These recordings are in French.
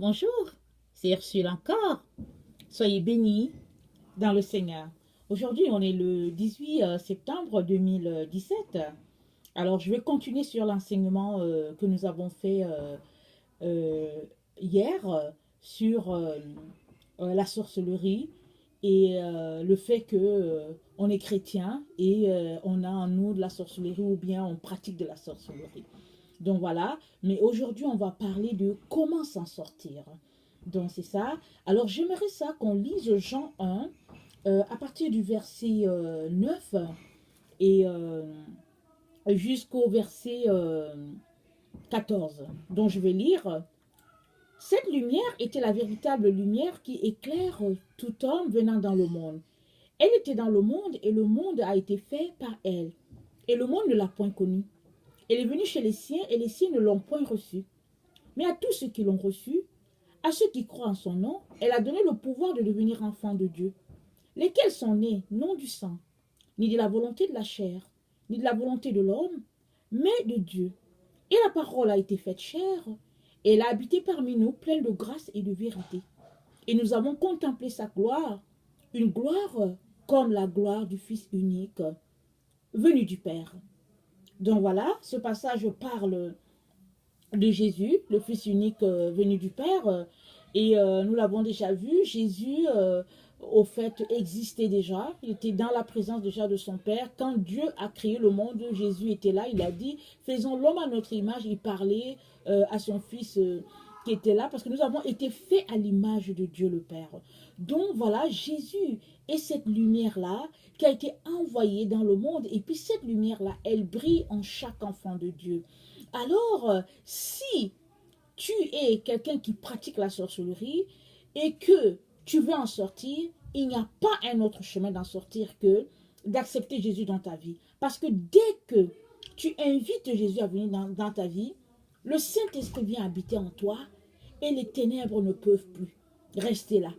Bonjour, c'est Ursule encore. Soyez bénis dans le Seigneur. Aujourd'hui, on est le 18 septembre 2017. Alors, je vais continuer sur l'enseignement que nous avons fait euh, hier sur la sorcellerie et le fait que on est chrétien et on a en nous de la sorcellerie ou bien on pratique de la sorcellerie. Donc voilà, mais aujourd'hui on va parler de comment s'en sortir. Donc c'est ça. Alors j'aimerais ça qu'on lise Jean 1 à partir du verset 9 et jusqu'au verset 14. Donc je vais lire. Cette lumière était la véritable lumière qui éclaire tout homme venant dans le monde. Elle était dans le monde et le monde a été fait par elle. Et le monde ne l'a point connue. Elle est venue chez les siens et les siens ne l'ont point reçue. Mais à tous ceux qui l'ont reçue, à ceux qui croient en son nom, elle a donné le pouvoir de devenir enfants de Dieu, lesquels sont nés non du sang, ni de la volonté de la chair, ni de la volonté de l'homme, mais de Dieu. Et la parole a été faite chair, et elle a habité parmi nous, pleine de grâce et de vérité. Et nous avons contemplé sa gloire, une gloire comme la gloire du Fils unique, venu du Père. Donc voilà, ce passage parle de Jésus, le Fils unique venu du Père. Et nous l'avons déjà vu, Jésus, au fait, existait déjà. Il était dans la présence déjà de son Père. Quand Dieu a créé le monde, Jésus était là. Il a dit, faisons l'homme à notre image. Il parlait à son Fils qui était là, parce que nous avons été faits à l'image de Dieu le Père. Donc voilà, Jésus est cette lumière-là qui a été envoyée dans le monde. Et puis cette lumière-là, elle brille en chaque enfant de Dieu. Alors, si tu es quelqu'un qui pratique la sorcellerie et que tu veux en sortir, il n'y a pas un autre chemin d'en sortir que d'accepter Jésus dans ta vie. Parce que dès que tu invites Jésus à venir dans ta vie, le Saint-Esprit vient habiter en toi et les ténèbres ne peuvent plus rester là.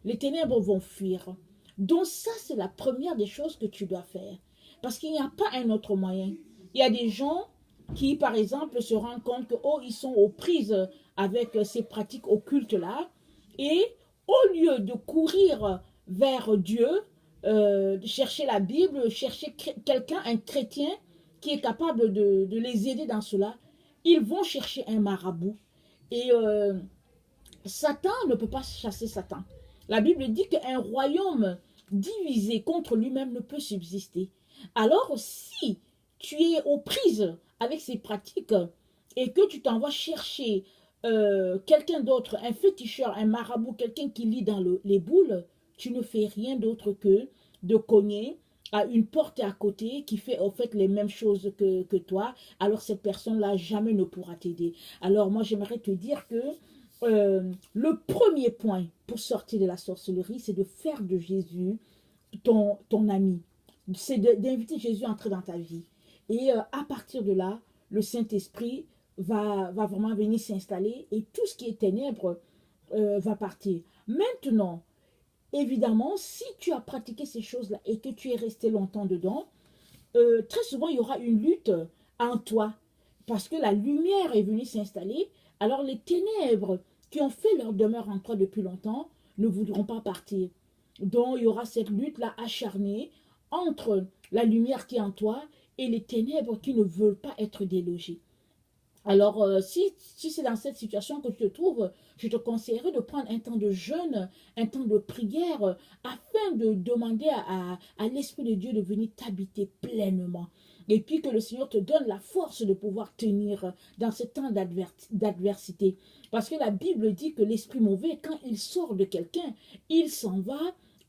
Les ténèbres vont fuir. Donc ça, c'est la première des choses que tu dois faire. Parce qu'il n'y a pas un autre moyen. Il y a des gens qui, par exemple, se rendent compte que, oh, ils sont aux prises avec ces pratiques occultes-là. Et au lieu de courir vers Dieu, de chercher la Bible, chercher quelqu'un, un chrétien, qui est capable de les aider dans cela, ils vont chercher un marabout. Et Satan ne peut pas chasser Satan. La Bible dit qu'un royaume divisé contre lui-même ne peut subsister. Alors si tu es aux prises avec ces pratiques et que tu t'envoies chercher quelqu'un d'autre, un féticheur, un marabout, quelqu'un qui lit dans les boules, tu ne fais rien d'autre que de cogner à une porte à côté qui fait en fait les mêmes choses que toi. Alors cette personne-là jamais ne pourra t'aider. Alors moi j'aimerais te dire que le premier point pour sortir de la sorcellerie, c'est de faire de Jésus ton ami. C'est d'inviter Jésus à entrer dans ta vie. Et à partir de là, le Saint-Esprit va vraiment venir s'installer et tout ce qui est ténèbres va partir. Maintenant, évidemment, si tu as pratiqué ces choses-là et que tu es resté longtemps dedans, très souvent, il y aura une lutte en toi. Parce que la lumière est venue s'installer. Alors les ténèbres qui ont fait leur demeure en toi depuis longtemps ne voudront pas partir. Donc il y aura cette lutte-là acharnée entre la lumière qui est en toi et les ténèbres qui ne veulent pas être délogées. Alors, si c'est dans cette situation que tu te trouves, je te conseillerais de prendre un temps de jeûne, un temps de prière, afin de demander à l'Esprit de Dieu de venir t'habiter pleinement. Et puis que le Seigneur te donne la force de pouvoir tenir dans ce temps d'adversité. Parce que la Bible dit que l'esprit mauvais, quand il sort de quelqu'un, il s'en va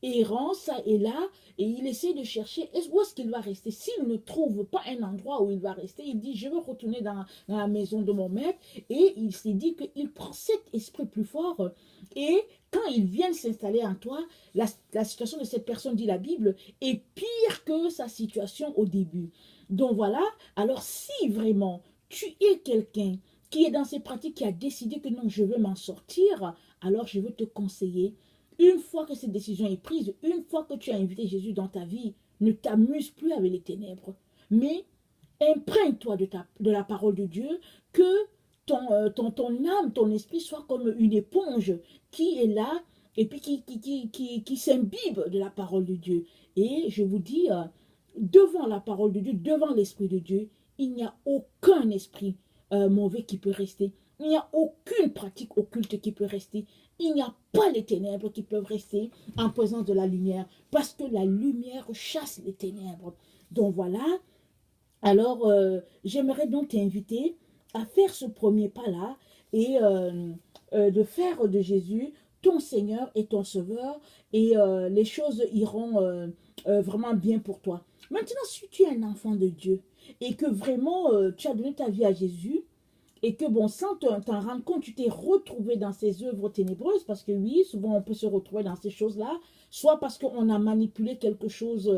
errant ça et là, et il essaie de chercher où est-ce qu'il va rester. S'il ne trouve pas un endroit où il va rester, il dit, je veux retourner dans la maison de mon maître. Et il s'est dit qu'il prend cet esprit plus fort. Et quand il vient s'installer en toi, la situation de cette personne, dit la Bible, est pire que sa situation au début. Donc voilà, alors si vraiment tu es quelqu'un qui est dans ces pratiques, qui a décidé que non, je veux m'en sortir, alors je veux te conseiller, une fois que cette décision est prise, une fois que tu as invité Jésus dans ta vie, ne t'amuse plus avec les ténèbres, mais imprègne-toi de la parole de Dieu, que ton âme, ton esprit soit comme une éponge qui est là et puis qui s'imbibe de la parole de Dieu. Et je vous dis, devant la parole de Dieu, devant l'Esprit de Dieu, il n'y a aucun esprit mauvais qui peut rester. Il n'y a aucune pratique occulte qui peut rester. Il n'y a pas les ténèbres qui peuvent rester en présence de la lumière, parce que la lumière chasse les ténèbres. Donc voilà, alors j'aimerais donc t'inviter à faire ce premier pas-là et de faire de Jésus ton Seigneur et ton Sauveur, et les choses iront vraiment bien pour toi. Maintenant, si tu es un enfant de Dieu et que vraiment tu as donné ta vie à Jésus, et que bon, sans t'en rendre compte, tu t'es retrouvé dans ces œuvres ténébreuses, parce que oui, souvent on peut se retrouver dans ces choses-là, soit parce qu'on a manipulé quelque chose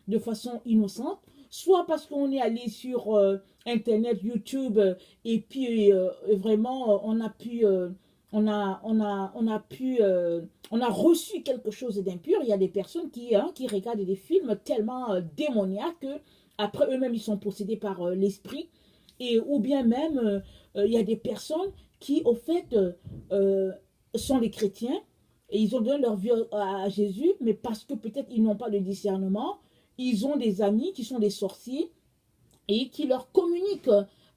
de façon innocente, soit parce qu'on est allé sur Internet, YouTube, et puis vraiment on a reçu quelque chose d'impur. Il y a des personnes qui regardent des films tellement démoniaques que après eux-mêmes ils sont possédés par l'esprit, et ou bien même il y a des personnes qui au fait sont les chrétiens et ils ont donné leur vie à Jésus, mais parce que peut-être ils n'ont pas de discernement, ils ont des amis qui sont des sorciers et qui leur communiquent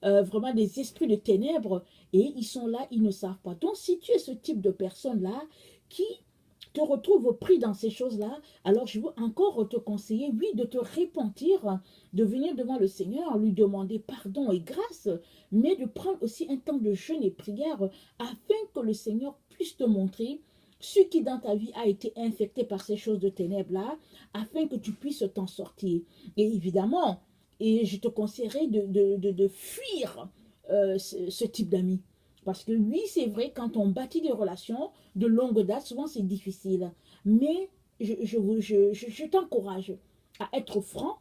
vraiment des esprits de ténèbres, et ils sont là, ils ne savent pas. Donc si tu es ce type de personne-là qui te retrouve pris dans ces choses-là, alors je veux encore te conseiller, oui, de te repentir, de venir devant le Seigneur, lui demander pardon et grâce, mais de prendre aussi un temps de jeûne et prière afin que le Seigneur puisse te montrer ce qui dans ta vie a été infecté par ces choses de ténèbres-là, afin que tu puisses t'en sortir. Et évidemment, et je te conseillerais de fuir ce type d'amis. Parce que oui, c'est vrai, quand on bâtit des relations de longue date, souvent c'est difficile. Mais je t'encourage à être franc,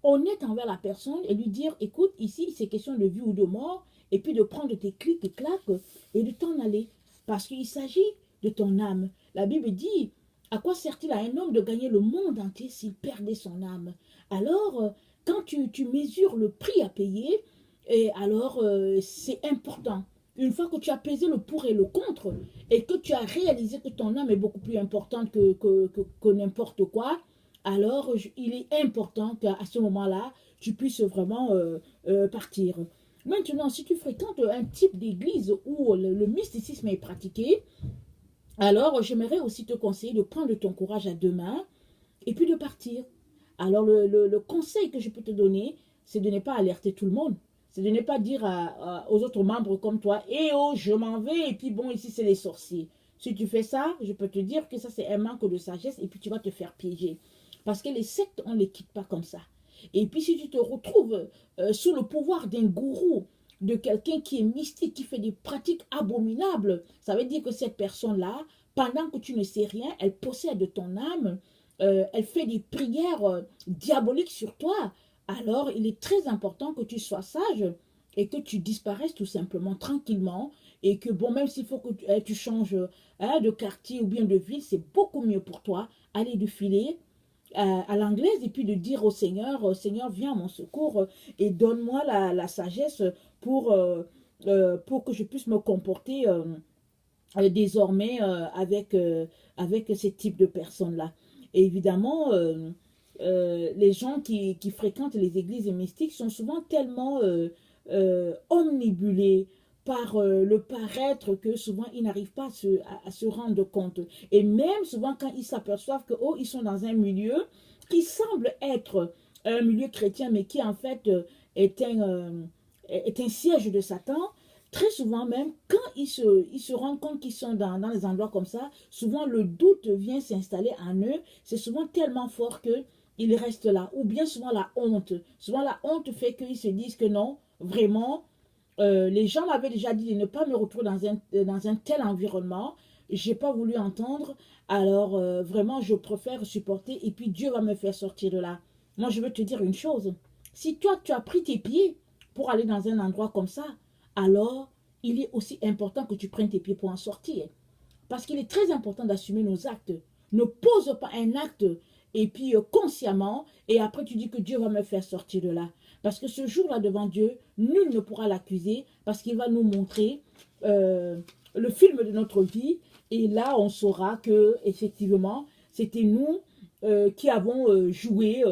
honnête envers la personne et lui dire, écoute, ici c'est question de vie ou de mort, et puis de prendre tes clics et claques et de t'en aller. Parce qu'il s'agit de ton âme. La Bible dit, à quoi sert-il à un homme de gagner le monde entier s'il perdait son âme? Alors, quand tu mesures le prix à payer, et alors c'est important. Une fois que tu as pesé le pour et le contre, et que tu as réalisé que ton âme est beaucoup plus importante que n'importe quoi, alors il est important qu'à ce moment-là, tu puisses vraiment partir. Maintenant, si tu fréquentes un type d'église où le mysticisme est pratiqué, alors j'aimerais aussi te conseiller de prendre ton courage à deux mains et puis de partir. Alors le conseil que je peux te donner, c'est de ne pas alerter tout le monde. C'est de ne pas dire aux autres membres comme toi, eh oh, je m'en vais, et puis bon, ici c'est les sorciers. Si tu fais ça, je peux te dire que ça c'est un manque de sagesse, et puis tu vas te faire piéger. Parce que les sectes, on ne les quitte pas comme ça. Et puis si tu te retrouves sous le pouvoir d'un gourou, de quelqu'un qui est mystique, qui fait des pratiques abominables, ça veut dire que cette personne-là, pendant que tu ne sais rien, elle possède ton âme, elle fait des prières diaboliques sur toi. Alors, il est très important que tu sois sage et que tu disparaisses tout simplement tranquillement, et que, bon, même s'il faut que tu changes de quartier ou bien de ville, c'est beaucoup mieux pour toi. Aller de filer à l'anglaise et puis de dire au Seigneur, Seigneur, viens à mon secours et donne-moi la sagesse pour que je puisse me comporter désormais avec ce type de personnes-là. Et évidemment, les gens qui fréquentent les églises mystiques sont souvent tellement omnibulés par le paraître que souvent ils n'arrivent pas à se rendre compte. Et même souvent quand ils s'aperçoivent que ils sont dans un milieu qui semble être un milieu chrétien, mais qui en fait est un siège de Satan. Très souvent même, quand ils se rendent compte qu'ils sont dans des endroits comme ça, souvent le doute vient s'installer en eux. C'est souvent tellement fort qu'ils restent là. Ou bien souvent la honte. Souvent la honte fait qu'ils se disent que non, vraiment, les gens m'avaient déjà dit de ne pas me retrouver dans un tel environnement. Je n'ai pas voulu entendre. Alors vraiment, je préfère supporter et puis Dieu va me faire sortir de là. Moi, je veux te dire une chose. Si toi, tu as pris tes pieds pour aller dans un endroit comme ça, alors il est aussi important que tu prennes tes pieds pour en sortir. Parce qu'il est très important d'assumer nos actes. Ne pose pas un acte et puis consciemment, et après tu dis que Dieu va me faire sortir de là. Parce que ce jour-là, devant Dieu, nul ne pourra l'accuser parce qu'il va nous montrer le film de notre vie. Et là, on saura que effectivement, c'était nous qui avons joué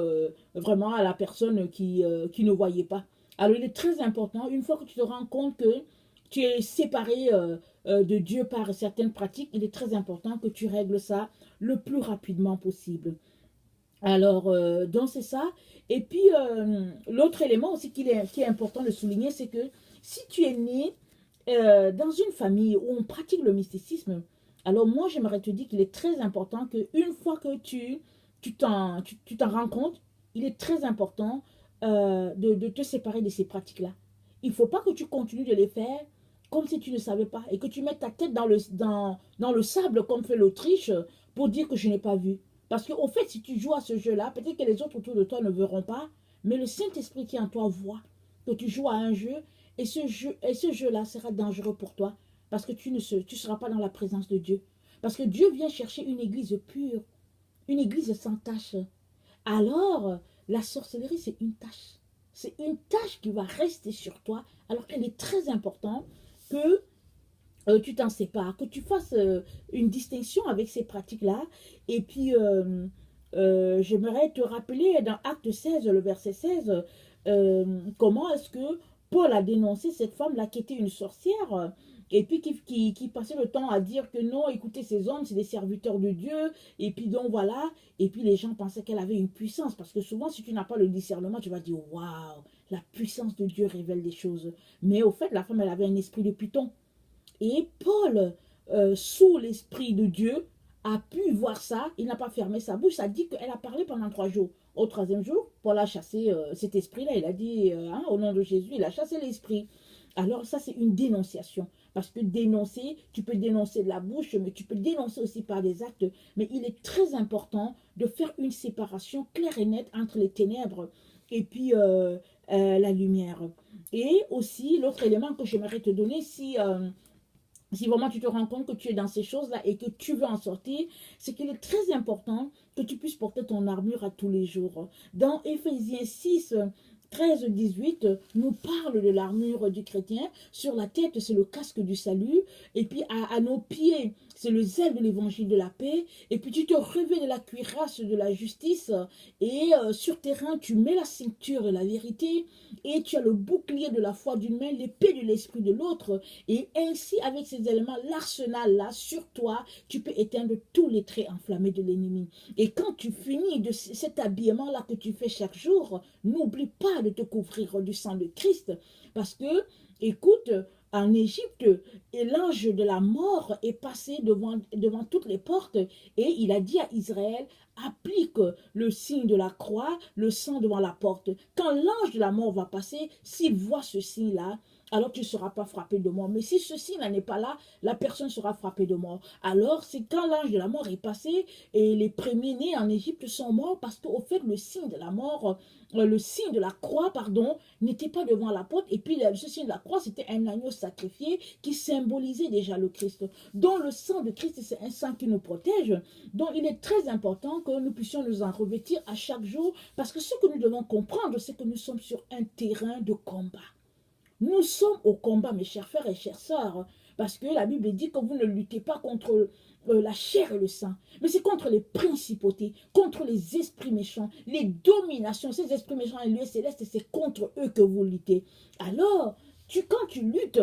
vraiment à la personne qui ne voyait pas. Alors, il est très important, une fois que tu te rends compte que tu es séparé de Dieu par certaines pratiques, il est très important que tu règles ça le plus rapidement possible. Alors, donc c'est ça. Et puis, l'autre élément aussi qui est important de souligner, c'est que si tu es né dans une famille où on pratique le mysticisme, alors moi, j'aimerais te dire qu'il est très important qu'une fois que tu t'en rends compte, il est très important de te séparer de ces pratiques-là. Il ne faut pas que tu continues de les faire comme si tu ne savais pas et que tu mettes ta tête dans le sable comme fait l'Autriche pour dire que je n'ai pas vu. Parce qu'au fait, si tu joues à ce jeu-là, peut-être que les autres autour de toi ne verront pas, mais le Saint-Esprit qui est en toi voit que tu joues à un jeu et ce jeu-là sera dangereux pour toi parce que tu ne seras pas dans la présence de Dieu. Parce que Dieu vient chercher une église pure, une église sans tache. Alors, la sorcellerie, c'est une tâche. C'est une tâche qui va rester sur toi. Alors qu'il est très important que tu t'en sépares, que tu fasses une distinction avec ces pratiques-là. Et puis, j'aimerais te rappeler dans Acte 16, le verset 16, comment est-ce que Paul a dénoncé cette femme-là qui était une sorcière et puis qui passait le temps à dire que non, écoutez, ces hommes, c'est des serviteurs de Dieu. Et puis donc voilà, et puis les gens pensaient qu'elle avait une puissance. Parce que souvent, si tu n'as pas le discernement, tu vas dire, waouh, la puissance de Dieu révèle des choses. Mais au fait, la femme, elle avait un esprit de python. Et Paul, sous l'Esprit de Dieu, a pu voir ça. Il n'a pas fermé sa bouche. Ça dit qu'elle a parlé pendant 3 jours. Au troisième jour, Paul a chassé cet esprit-là. Il a dit, au nom de Jésus, il a chassé l'esprit. Alors ça, c'est une dénonciation. Parce que dénoncer, tu peux dénoncer de la bouche, mais tu peux dénoncer aussi par des actes. Mais il est très important de faire une séparation claire et nette entre les ténèbres et puis la lumière. Et aussi, l'autre élément que j'aimerais te donner, si vraiment tu te rends compte que tu es dans ces choses-là et que tu veux en sortir, c'est qu'il est très important que tu puisses porter ton armure à tous les jours. Dans Éphésiens 6, 13, 18, nous parle de l'armure du chrétien. Sur la tête, c'est le casque du salut. Et puis à nos pieds, c'est le zèle de l'évangile de la paix. Et puis tu te revêts de la cuirasse de la justice. Et sur terrain, tu mets la ceinture de la vérité. Et tu as le bouclier de la foi d'une main, l'épée de l'esprit de l'autre. Et ainsi, avec ces éléments, l'arsenal-là, sur toi, tu peux éteindre tous les traits enflammés de l'ennemi. Et quand tu finis de cet habillement-là que tu fais chaque jour, n'oublie pas de te couvrir du sang de Christ. Parce que, écoute, en Égypte, l'ange de la mort est passé devant toutes les portes et il a dit à Israël, applique le signe de la croix, le sang devant la porte. Quand l'ange de la mort va passer, s'il voit ce signe-là, alors tu ne seras pas frappé de mort. Mais si ce signe n'est pas là, la personne sera frappée de mort. Alors, c'est quand l'ange de la mort est passé et les premiers-nés en Égypte sont morts parce qu'au fait, le signe de la mort, le signe de la croix, pardon, n'était pas devant la porte. Et puis, ce signe de la croix, c'était un agneau sacrifié qui symbolisait déjà le Christ. Donc, le sang de Christ, c'est un sang qui nous protège. Donc, il est très important que nous puissions nous en revêtir à chaque jour parce que ce que nous devons comprendre, c'est que nous sommes sur un terrain de combat. Nous sommes au combat, mes chers frères et chères sœurs, parce que la Bible dit que vous ne luttez pas contre la chair et le sang, mais c'est contre les principautés, contre les esprits méchants, les dominations. Ces esprits méchants et lieux célestes, c'est contre eux que vous luttez. Alors, quand tu luttes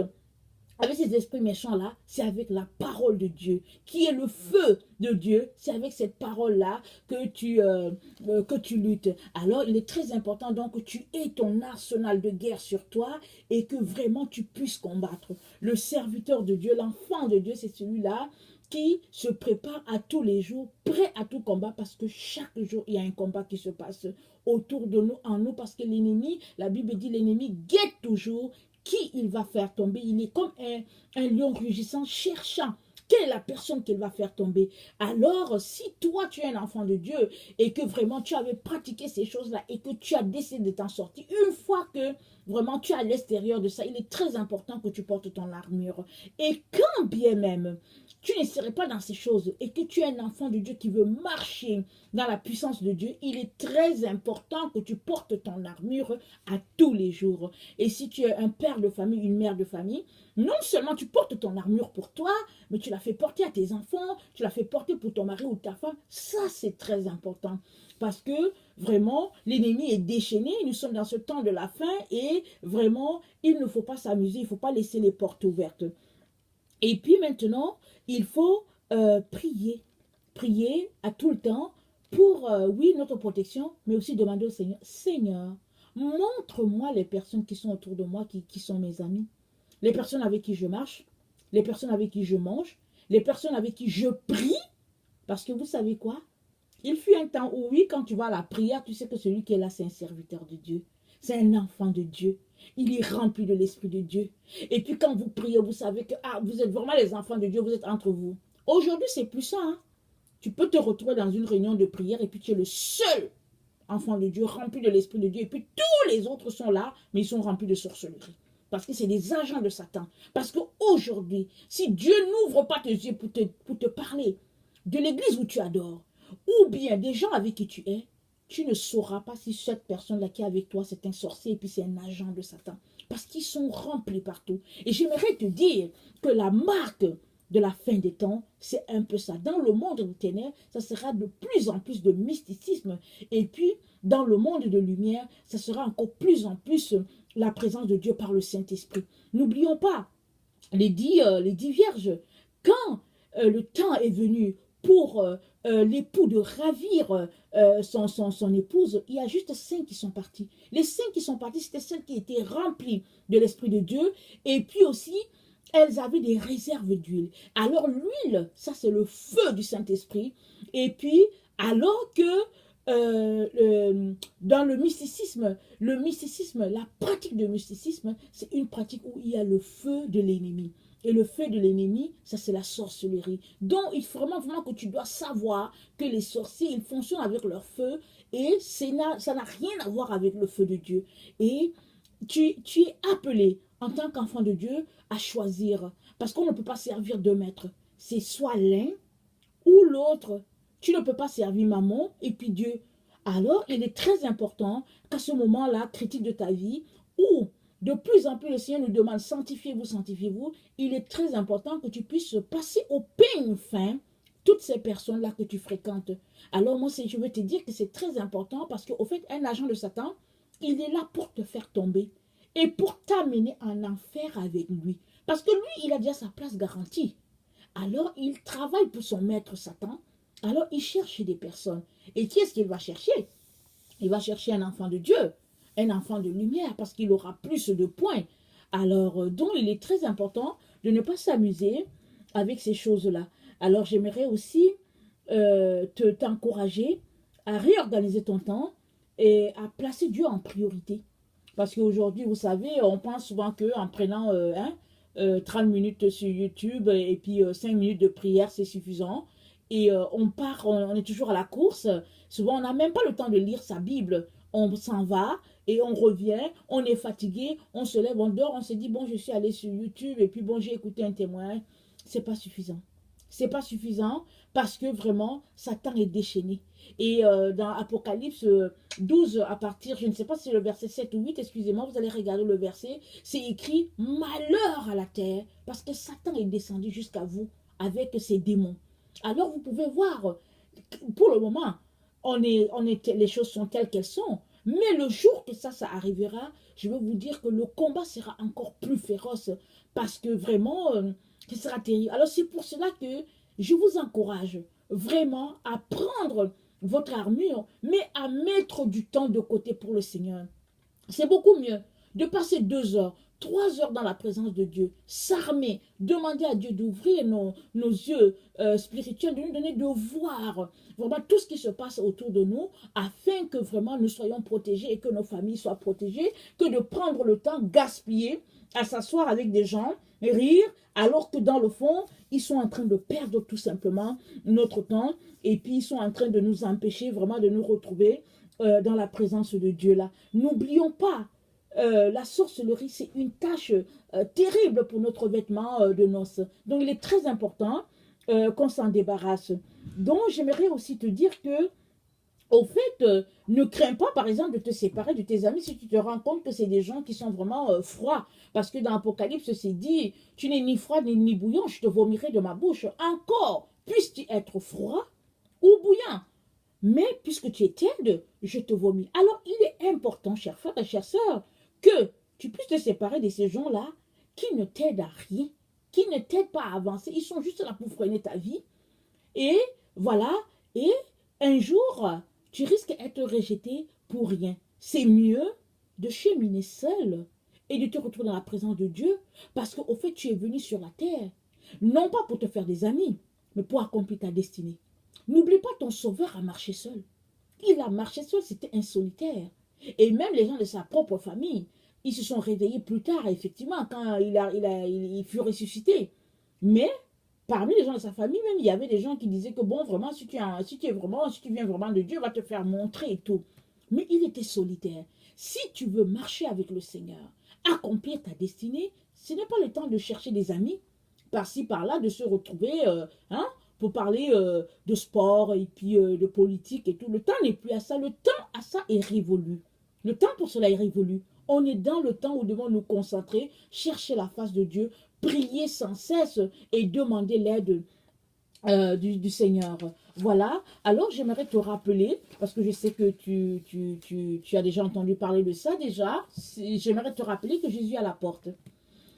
avec ces esprits méchants-là, c'est avec la parole de Dieu, qui est le feu de Dieu. C'est avec cette parole-là que tu luttes. Alors, il est très important donc que tu aies ton arsenal de guerre sur toi et que vraiment tu puisses combattre. Le serviteur de Dieu, l'enfant de Dieu, c'est celui-là qui se prépare à tous les jours, prêt à tout combat, parce que chaque jour, il y a un combat qui se passe autour de nous, en nous, parce que l'ennemi, la Bible dit, l'ennemi guette toujours qui il va faire tomber. Il est comme un lion rugissant, cherchant quelle est la personne qu'il va faire tomber. Alors, si toi, tu es un enfant de Dieu et que vraiment tu avais pratiqué ces choses-là et que tu as décidé de t'en sortir, une fois que vraiment tu es à l'extérieur de ça, il est très important que tu portes ton armure. Et quand bien même tu ne serais pas dans ces choses et que tu es un enfant de Dieu qui veut marcher dans la puissance de Dieu, il est très important que tu portes ton armure à tous les jours. Et si tu es un père de famille, une mère de famille, non seulement tu portes ton armure pour toi, mais tu la fais porter à tes enfants, tu la fais porter pour ton mari ou ta femme. Ça, c'est très important. Parce que vraiment, l'ennemi est déchaîné. Nous sommes dans ce temps de la fin et vraiment, il ne faut pas s'amuser, il ne faut pas laisser les portes ouvertes. Et puis maintenant, il faut prier. Prier à tout le temps pour, oui, notre protection, mais aussi demander au Seigneur, Seigneur, montre-moi les personnes qui sont autour de moi, qui sont mes amis. Les personnes avec qui je marche, les personnes avec qui je mange, les personnes avec qui je prie. Parce que vous savez quoi? Il fut un temps où, oui, quand tu vas à la prière, tu sais que celui qui est là, c'est un serviteur de Dieu. C'est un enfant de Dieu. Il est rempli de l'Esprit de Dieu. Et puis quand vous priez, vous savez que vous êtes vraiment les enfants de Dieu, vous êtes entre vous. Aujourd'hui, c'est plus ça. Hein? Tu peux te retrouver dans une réunion de prière et puis tu es le seul enfant de Dieu, rempli de l'Esprit de Dieu. Et puis tous les autres sont là, mais ils sont remplis de sorcellerie. Parce que c'est des agents de Satan. Parce qu'aujourd'hui, si Dieu n'ouvre pas tes yeux pour te parler de l'église où tu adores, ou bien des gens avec qui tu es, tu ne sauras pas si cette personne-là qui est avec toi, c'est un sorcier et puis c'est un agent de Satan. Parce qu'ils sont remplis partout. Et j'aimerais te dire que la marque de la fin des temps, c'est un peu ça. Dans le monde de ténèbres, ça sera de plus en plus de mysticisme. Et puis, dans le monde de lumière, ça sera encore plus en plus la présence de Dieu par le Saint-Esprit. N'oublions pas les dix vierges. Quand le temps est venu pour l'époux de ravir son épouse, il y a juste 5 qui sont partis. Les 5 qui sont partis, c'était celles qui étaient remplies de l'Esprit de Dieu. Et puis aussi, elles avaient des réserves d'huile. Alors l'huile, ça c'est le feu du Saint-Esprit. Et puis, alors que dans le mysticisme, la pratique de mysticisme, c'est une pratique où il y a le feu de l'ennemi. Et le feu de l'ennemi, ça c'est la sorcellerie. Donc il faut vraiment que tu dois savoir que les sorciers, ils fonctionnent avec leur feu et ça n'a rien à voir avec le feu de Dieu. Et tu es appelé en tant qu'enfant de Dieu à choisir. Parce qu'on ne peut pas servir deux maîtres. C'est soit l'un ou l'autre. Tu ne peux pas servir maman et puis Dieu. Alors, il est très important qu'à ce moment-là, critique de ta vie, où de plus en plus le Seigneur nous demande sanctifiez-vous, sanctifiez-vous, il est très important que tu puisses passer au peigne fin toutes ces personnes-là que tu fréquentes. Alors moi, je veux te dire que c'est très important parce qu'au fait, un agent de Satan, il est là pour te faire tomber et pour t'amener en enfer avec lui. Parce que lui, il a déjà sa place garantie. Alors, il travaille pour son maître Satan. Alors, il cherche des personnes. Et qui est-ce qu'il va chercher? Il va chercher un enfant de Dieu, un enfant de lumière, parce qu'il aura plus de points. Alors, donc, il est très important de ne pas s'amuser avec ces choses-là. Alors, j'aimerais aussi t'encourager à réorganiser ton temps et à placer Dieu en priorité. Parce qu'aujourd'hui, vous savez, on pense souvent qu'en prenant 30 minutes sur YouTube et puis 5 minutes de prière, c'est suffisant. Et on part, on est toujours à la course. Souvent, on n'a même pas le temps de lire sa Bible. On s'en va et on revient, on est fatigué, on se lève, on dort, on se dit, bon, je suis allé sur YouTube et puis bon, j'ai écouté un témoin. C'est pas suffisant. C'est pas suffisant parce que vraiment, Satan est déchaîné. Et dans Apocalypse 12, à partir, je ne sais pas si c'est le verset 7 ou 8, excusez-moi, vous allez regarder le verset, c'est écrit « Malheur à la terre » parce que Satan est descendu jusqu'à vous avec ses démons. Alors vous pouvez voir, pour le moment, les choses sont telles qu'elles sont, mais le jour que ça arrivera, je veux vous dire que le combat sera encore plus féroce parce que vraiment, ce sera terrible. Alors c'est pour cela que je vous encourage vraiment à prendre votre armure, mais à mettre du temps de côté pour le Seigneur. C'est beaucoup mieux de passer 2 heures, 3 heures dans la présence de Dieu, s'armer, demander à Dieu d'ouvrir nos yeux spirituels, de nous donner de voir vraiment tout ce qui se passe autour de nous, afin que vraiment nous soyons protégés et que nos familles soient protégées, que de prendre le temps gaspillé à s'asseoir avec des gens, rire, alors que dans le fond, ils sont en train de perdre tout simplement notre temps, et puis ils sont en train de nous empêcher vraiment de nous retrouver dans la présence de Dieu là. N'oublions pas la sorcellerie, c'est une tâche terrible pour notre vêtement de noces. Donc, il est très important qu'on s'en débarrasse. Donc, j'aimerais aussi te dire que au fait, ne crains pas, par exemple, de te séparer de tes amis si tu te rends compte que c'est des gens qui sont vraiment froids. Parce que dans l'Apocalypse, c'est dit, tu n'es ni froid ni bouillant, je te vomirai de ma bouche. Encore, puisses-tu être froid ou bouillant. Mais puisque tu es tiède, je te vomis. Alors, il est important, chers frères et chères sœurs, que tu puisses te séparer de ces gens-là qui ne t'aident à rien, qui ne t'aident pas à avancer. Ils sont juste là pour freiner ta vie. Et voilà, et un jour, tu risques d'être rejeté pour rien. C'est mieux de cheminer seul et de te retrouver dans la présence de Dieu parce qu'au fait, tu es venu sur la terre, non pas pour te faire des amis, mais pour accomplir ta destinée. N'oublie pas, ton sauveur a marché seul. Il a marché seul, c'était un solitaire. Et même les gens de sa propre famille, ils se sont réveillés plus tard, effectivement, quand il fut ressuscité. Mais parmi les gens de sa famille, même, il y avait des gens qui disaient que bon, vraiment, si tu viens vraiment de Dieu, va te faire montrer et tout. Mais il était solitaire. Si tu veux marcher avec le Seigneur, accomplir ta destinée, ce n'est pas le temps de chercher des amis, par-ci, par-là, de se retrouver, pour parler de sport et puis de politique et tout. Le temps n'est plus à ça. Le temps à ça est révolu. Le temps pour cela est révolu. On est dans le temps où nous devons nous concentrer, chercher la face de Dieu, prier sans cesse et demander l'aide du Seigneur. Voilà. Alors, j'aimerais te rappeler, parce que je sais que tu as déjà entendu parler de ça déjà, j'aimerais te rappeler que Jésus est à la porte.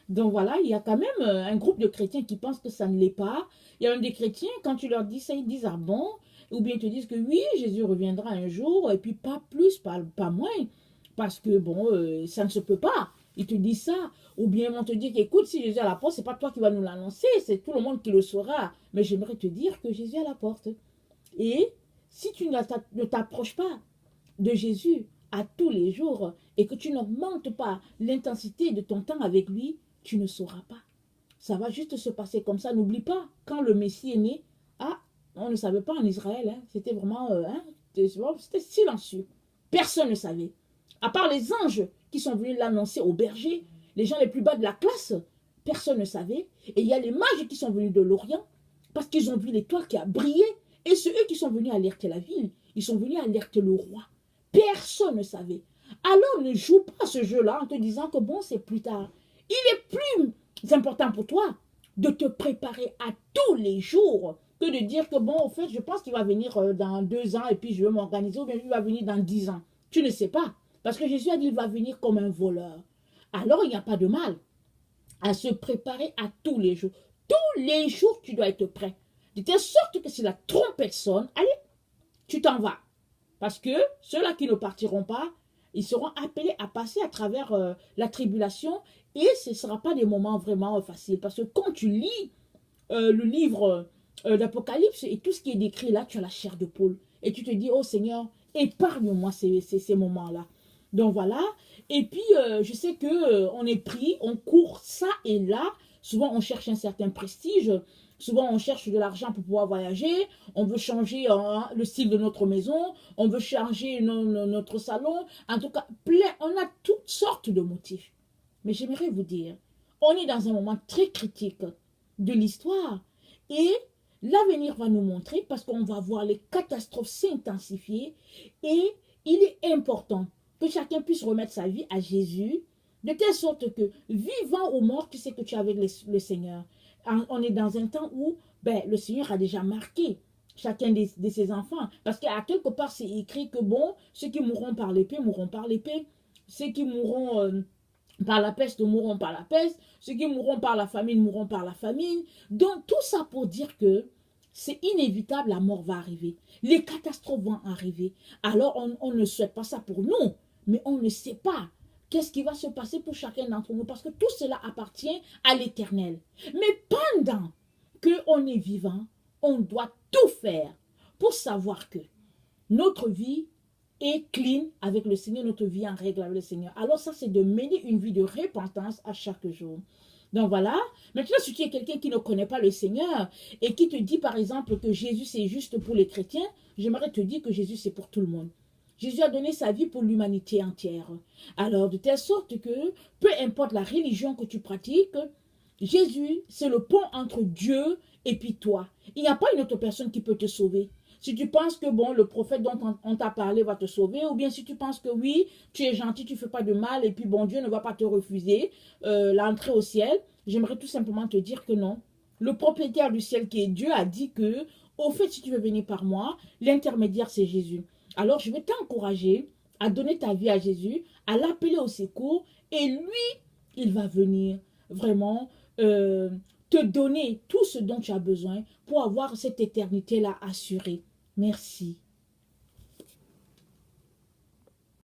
Donc voilà, il y a quand même un groupe de chrétiens qui pensent que ça ne l'est pas. Il y a même des chrétiens, quand tu leur dis ça, ils disent ah bon, ou bien ils te disent que oui, Jésus reviendra un jour, et puis pas plus, pas moins, parce que bon, ça ne se peut pas. Ils te disent ça. Ou bien ils vont te dire qu'écoute, si Jésus est à la porte, c'est pas toi qui vas nous l'annoncer, c'est tout le monde qui le saura. Mais j'aimerais te dire que Jésus est à la porte. Et si tu ne t'approches pas de Jésus à tous les jours et que tu n'augmentes pas l'intensité de ton temps avec lui, tu ne sauras pas. Ça va juste se passer comme ça. N'oublie pas, quand le Messie est né, ah, on ne savait pas en Israël, hein, c'était vraiment, c'était silencieux. Personne ne savait. À part les anges qui sont venus l'annoncer aux bergers, les gens les plus bas de la classe, personne ne savait. Et il y a les mages qui sont venus de l'Orient, parce qu'ils ont vu l'étoile qui a brillé. Et c'est eux qui sont venus alerter la ville. Ils sont venus alerter le roi. Personne ne savait. Alors ne joue pas ce jeu-là en te disant que bon, c'est plus tard. Il est plus important pour toi de te préparer à tous les jours que de dire que bon, au fait, je pense qu'il va venir dans 2 ans et puis je vais m'organiser, ou bien il va venir dans 10 ans. Tu ne sais pas. Parce que Jésus a dit qu'il va venir comme un voleur. Alors il n'y a pas de mal à se préparer à tous les jours. Tous les jours, tu dois être prêt. De telle sorte que si la trompette sonne, allez, tu t'en vas. Parce que ceux-là qui ne partiront pas, ils seront appelés à passer à travers la tribulation et ce ne sera pas des moments vraiment faciles. Parce que quand tu lis le livre d'Apocalypse et tout ce qui est décrit là, tu as la chair de poule. Et tu te dis, oh Seigneur, épargne-moi ces moments-là. Donc voilà. Et puis, je sais qu'on est pris, on court ça et là. Souvent, on cherche un certain prestige. Souvent, on cherche de l'argent pour pouvoir voyager. On veut changer le style de notre maison. On veut changer notre salon. En tout cas, on a toutes sortes de motifs. Mais j'aimerais vous dire, on est dans un moment très critique de l'histoire. Et l'avenir va nous montrer, parce qu'on va voir les catastrophes s'intensifier. Et il est important que chacun puisse remettre sa vie à Jésus, de telle sorte que, vivant ou mort, tu sais que tu es avec le Seigneur. On est dans un temps où le Seigneur a déjà marqué chacun de ses enfants. Parce qu'à quelque part, c'est écrit que bon, ceux qui mourront par l'épée, mourront par l'épée. Ceux qui mourront par la peste, mourront par la peste. Ceux qui mourront par la famine, mourront par la famine. Donc, tout ça pour dire que c'est inévitable, la mort va arriver. Les catastrophes vont arriver. Alors, on ne souhaite pas ça pour nous, mais on ne sait pas qu'est-ce qui va se passer pour chacun d'entre nous, parce que tout cela appartient à l'Éternel. Mais pendant qu'on est vivant, on doit tout faire pour savoir que notre vie est clean avec le Seigneur, notre vie en règle avec le Seigneur. Alors ça, c'est de mener une vie de repentance à chaque jour. Donc voilà. Maintenant, si tu es quelqu'un qui ne connaît pas le Seigneur et qui te dit par exemple que Jésus c'est juste pour les chrétiens, j'aimerais te dire que Jésus c'est pour tout le monde. Jésus a donné sa vie pour l'humanité entière. Alors, de telle sorte que, peu importe la religion que tu pratiques, Jésus, c'est le pont entre Dieu et puis toi. Il n'y a pas une autre personne qui peut te sauver. Si tu penses que, bon, le prophète dont on t'a parlé va te sauver, ou bien si tu penses que oui, tu es gentil, tu ne fais pas de mal, et puis, bon, Dieu ne va pas te refuser l'entrée au ciel, j'aimerais tout simplement te dire que non. Le propriétaire du ciel qui est Dieu a dit que, au fait, si tu veux venir par moi, l'intermédiaire, c'est Jésus. Alors, je vais t'encourager à donner ta vie à Jésus, à l'appeler au secours, et lui, il va venir vraiment te donner tout ce dont tu as besoin pour avoir cette éternité-là assurée. Merci.